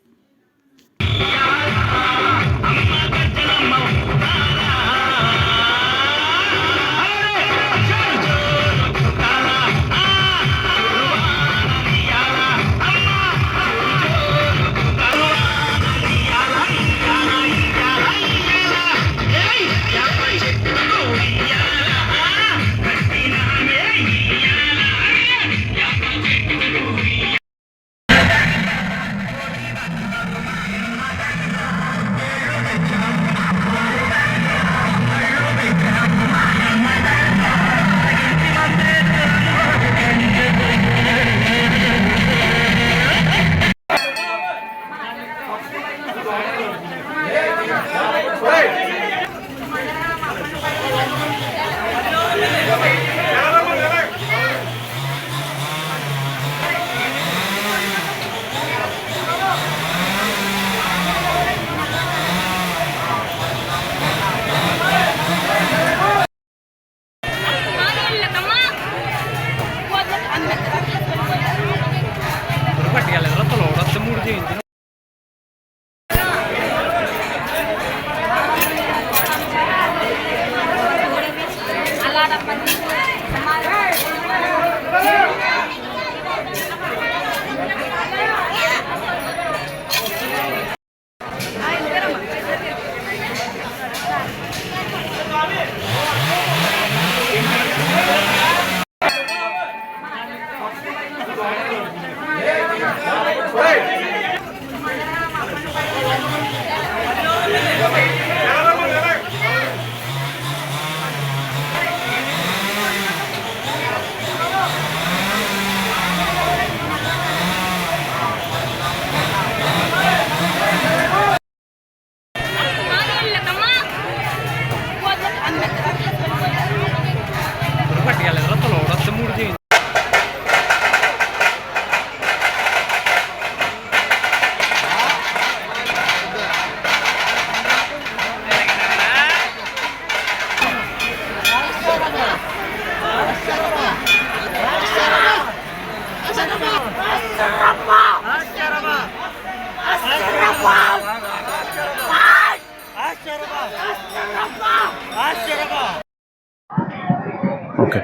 Okay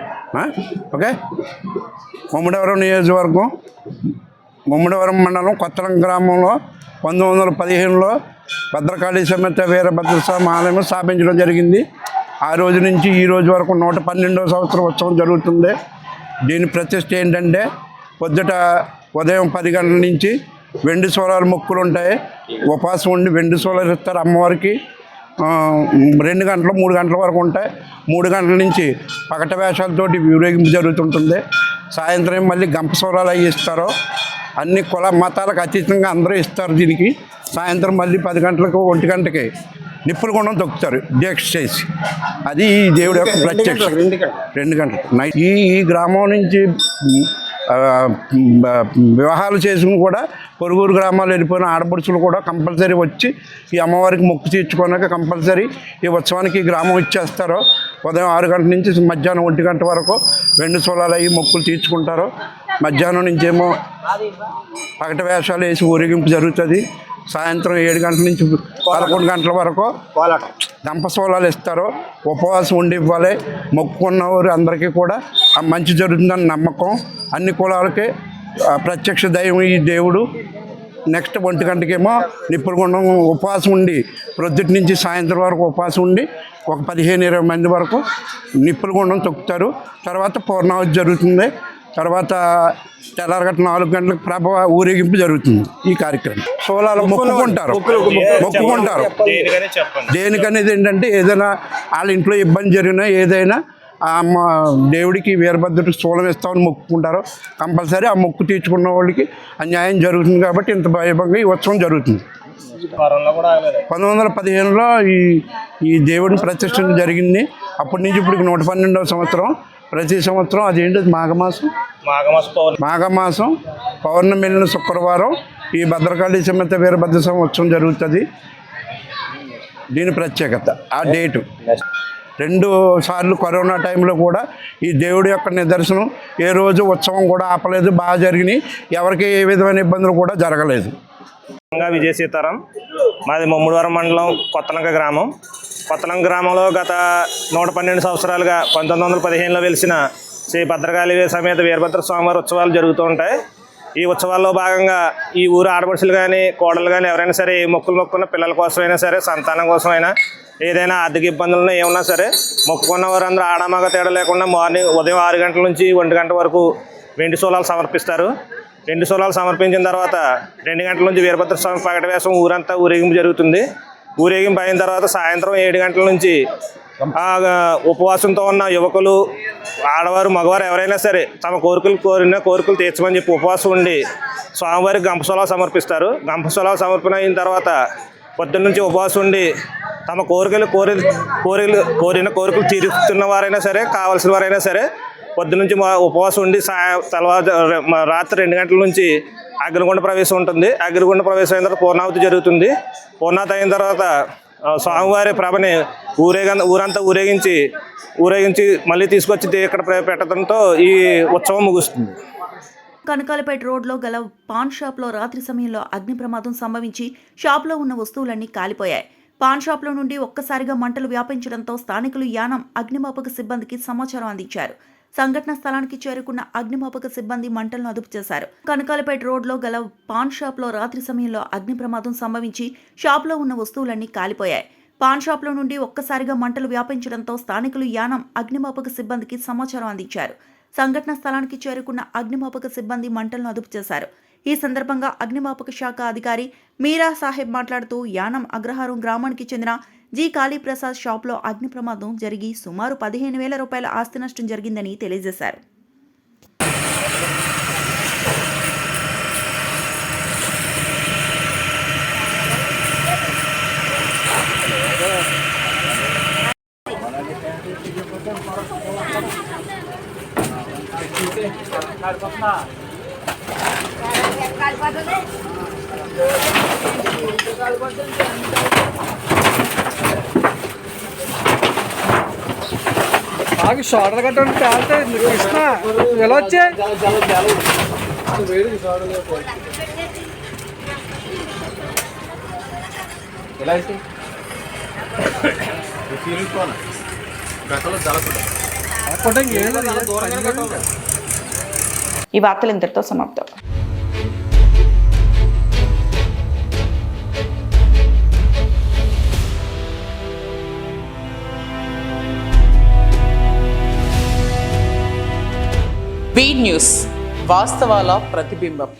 okay. ముమ్మడివరం నియోజకవర్గం, ముమ్మడివరం మండలం కొత్తలం గ్రామంలో 1915లో భద్రకాళి సమేత వీరభద్రస్వామి ఆలయం స్థాపించడం జరిగింది. ఆ రోజు నుంచి ఈ రోజు వరకు 112వ సంవత్సరం ఉత్సవం జరుగుతుంది. దీని ప్రతిష్ట ఏంటంటే పొద్దుట ఉదయం 10 గంటల నుంచి వెండి సోలాలు మొక్కులు ఉంటాయి. ఉపవాసం ఉండి వెండి సోలాలు ఇస్తారు అమ్మవారికి. 2 గంటలు 3 గంటల వరకు ఉంటాయి. 3 గంటల నుంచి పగట వేషాలతోటి ఊరేగింపు జరుగుతుంటుంది. సాయంత్రం మళ్ళీ గంప సోలాలు అవి ఇస్తారు. అన్ని కుల మతాలకు అతీతంగా అందరూ ఇస్తారు. దీనికి సాయంత్రం మళ్ళీ 10 గంటలకు 1 గంటకి నిప్పులు గుండం తొక్కుతారు దీక్ష చేసి. అది ఈ దేవుడి యొక్క ప్రత్యక్ష. 2 గంటలు నైట్. ఈ గ్రామం నుంచి వివాహాలు చేసుకుని కూడా పొరుగురు గ్రామాలు వెళ్ళిపోయిన ఆడపడుచులు కూడా కంపల్సరీ వచ్చి ఈ అమ్మవారికి మొక్కు తీర్చుకోనాక కంపల్సరీ ఈ ఉత్సవానికి ఈ గ్రామం ఇచ్చేస్తారు. ఉదయం 6 గంటల నుంచి మధ్యాహ్నం 1 గంట వరకు వెండి సోలాలు అయ్యి మొక్కులు తీర్చుకుంటారు. మధ్యాహ్నం నుంచి ఏమో పగట వేషాలు వేసి ఊరేగింపు జరుగుతుంది. సాయంత్రం 7 గంటల నుంచి 11 గంటల వరకు గంప సోలాలు ఇస్తారు. ఉపవాసం ఉండి ఇవ్వాలి. మొక్కుకున్నవారు అందరికీ కూడా మంచి జరుగుతుందని నమ్మకం. అన్ని కులాలకి ప్రత్యక్ష దైవం ఈ దేవుడు. నెక్స్ట్ 1 గంటకేమో నిప్పుల గుండం ఉపవాసం ఉండి ప్రొద్దుటి నుంచి సాయంత్రం వరకు ఉపవాసం ఉండి ఒక 15-20 మంది వరకు నిప్పుల గుండం తొక్కుతారు. తర్వాత పూర్ణావతి జరుగుతుంది. తర్వాత తెల్లారగట్ట 4 గంటలకు ప్రభ ఊరేగింపు జరుగుతుంది. ఈ కార్యక్రమం సోలాలు మొక్కుకుంటారు. దేనికనేది ఏంటంటే ఏదైనా వాళ్ళ ఇంట్లో ఇబ్బంది జరిగినా ఏదైనా అమ్మ దేవుడికి వీరభద్రుడికి స్థూలం ఇస్తామని మొక్కుకుంటారు. కంపల్సరీ ఆ మొక్కు తీర్చుకున్న వాళ్ళకి అన్యాయం జరుగుతుంది కాబట్టి ఇంత వైభవంగా ఈ ఉత్సవం జరుగుతుంది. 1915లో ఈ దేవుడిని ప్రతిష్ఠ జరిగింది. అప్పటి నుంచి ఇప్పుడు 112వ సంవత్సరం. ప్రతి సంవత్సరం అదేంటి మాఘమాసం పౌర్ణమి వెళ్ళిన శుక్రవారం ఈ భద్రకాళి సమేత వీరభద్రస్వామి ఉత్సవం జరుగుతుంది. దీని ప్రత్యేకత ఆ డేటు. 2 సార్లు కరోనా టైంలో కూడా ఈ దేవుడి యొక్క నిదర్శనం. ఏ రోజు ఉత్సవం కూడా ఆపలేదు. బాగా జరిగినాయి. ఎవరికి ఏ విధమైన ఇబ్బందులు కూడా జరగలేదు. విజయ సీతారాం. మాది ముమ్మడివరం మండలం కొత్తలంక గ్రామం. కొత్తలంక గ్రామంలో గత 112 సంవత్సరాలుగా 1915లో వెలిసిన శ్రీ భద్రకాళి సమేత వీరభద్ర స్వామివారి ఉత్సవాలు జరుగుతూ ఉంటాయి. ఈ ఉత్సవాల్లో భాగంగా ఈ ఊరు ఆడపడుచులు కానీ కోడలు కానీ ఎవరైనా సరే మొక్కులు మొక్కున్న పిల్లల కోసమైనా సరే సంతానం కోసమైనా ఏదైనా ఆర్థిక ఇబ్బందులు ఏమన్నా సరే మొక్కుకున్న వారందరూ ఆడమగ తేడా లేకుండా ఉదయం 6 గంటల నుంచి 1 గంట వరకు వెండి సోలాలు సమర్పిస్తారు. వెండి సోలాలు సమర్పించిన తర్వాత 2 గంటల నుంచి వీరభద్ర స్వామి పగట వేషం ఊరంతా ఊరేగింపు జరుగుతుంది. ఊరేగింపు అయిన తర్వాత సాయంత్రం 7 గంటల నుంచి ఉపవాసంతో ఉన్న యువకులు ఆడవారు మగవారు ఎవరైనా సరే తమ కోరికలు తీర్చమని చెప్పి ఉపవాసం ఉండి స్వామివారికి గంపసోలాలు సమర్పిస్తారు. గంపసోలాలు సమర్పణ అయిన తర్వాత పొద్దున్న నుంచి ఉపవాసం ఉండి తమ కోరిన కోరికలు తీరుస్తున్న వారైనా సరే కావాల్సిన వారైనా సరే పొద్దునుంచి ఉపవాసం ఉండి రాత్రి 2 గంటల నుంచి అగ్నిగుండ ప్రవేశం ఉంటుంది. అగ్నిగుండ ప్రవేశం అయిన తర్వాత పూర్ణావతి జరుగుతుంది. పూర్ణావతి అయిన తర్వాత స్వామివారి ప్రభని ఊరంతా ఊరేగించి మళ్ళీ తీసుకొచ్చి ఇక్కడ పెట్టడంతో ఈ ఉత్సవం ముగుస్తుంది. కనకాలపేట రోడ్లో గల పాన్ షాప్లో రాత్రి సమయంలో అగ్ని ప్రమాదం సంభవించి షాప్లో ఉన్న వస్తువులన్నీ కాలిపోయాయి. పాన్ షాప్లో నుండి ఒక్కసారిగా మంటలు వ్యాపించడంతో స్థానికులు యానం అగ్నిమాపక సిబ్బందికి సమాచారం అందించారు. సంఘటన స్థలానికి చేరుకున్న అగ్నిమాపక సిబ్బంది మంటలను అదుపు చేశారు. కనకాలపేట రోడ్లో గల పాన్ షాప్లో రాత్రి సమయంలో అగ్ని ప్రమాదం సంభవించి షాప్లో ఉన్న వస్తువులన్నీ కాలిపోయాయి. పాన్ షాప్లో నుండి ఒక్కసారిగా మంటలు వ్యాపించడంతో స్థానికులు యానం అగ్నిమాపక సిబ్బందికి సమాచారం అందించారు. సంఘటన స్థలానికి చేరుకున్న అగ్నిమాపక సిబ్బంది మంటలను అదుపు చేశారు. ఈ సందర్భంగా అగ్నిమాపక శాఖ అధికారి మీరా సాహెబ్ మాట్లాడుతూ యానం అగ్రహారం గ్రామానికి చెందిన జి కాళీప్రసాద్ షాప్లో అగ్ని ప్రమాదం జరిగి సుమారు 15,000 రూపాయల ఆస్తి నష్టం జరిగిందని తెలియజేశారు. ఆగి షోడలు కట్టండి కాలితే కృష్ణ ఎలా వచ్చే ఎలా అయితే గతంలో జలపడ ఈ వార్తలు ఇంతటితో సమాప్తం. బీ న్యూస్, వాస్తవాల ప్రతిబింబం.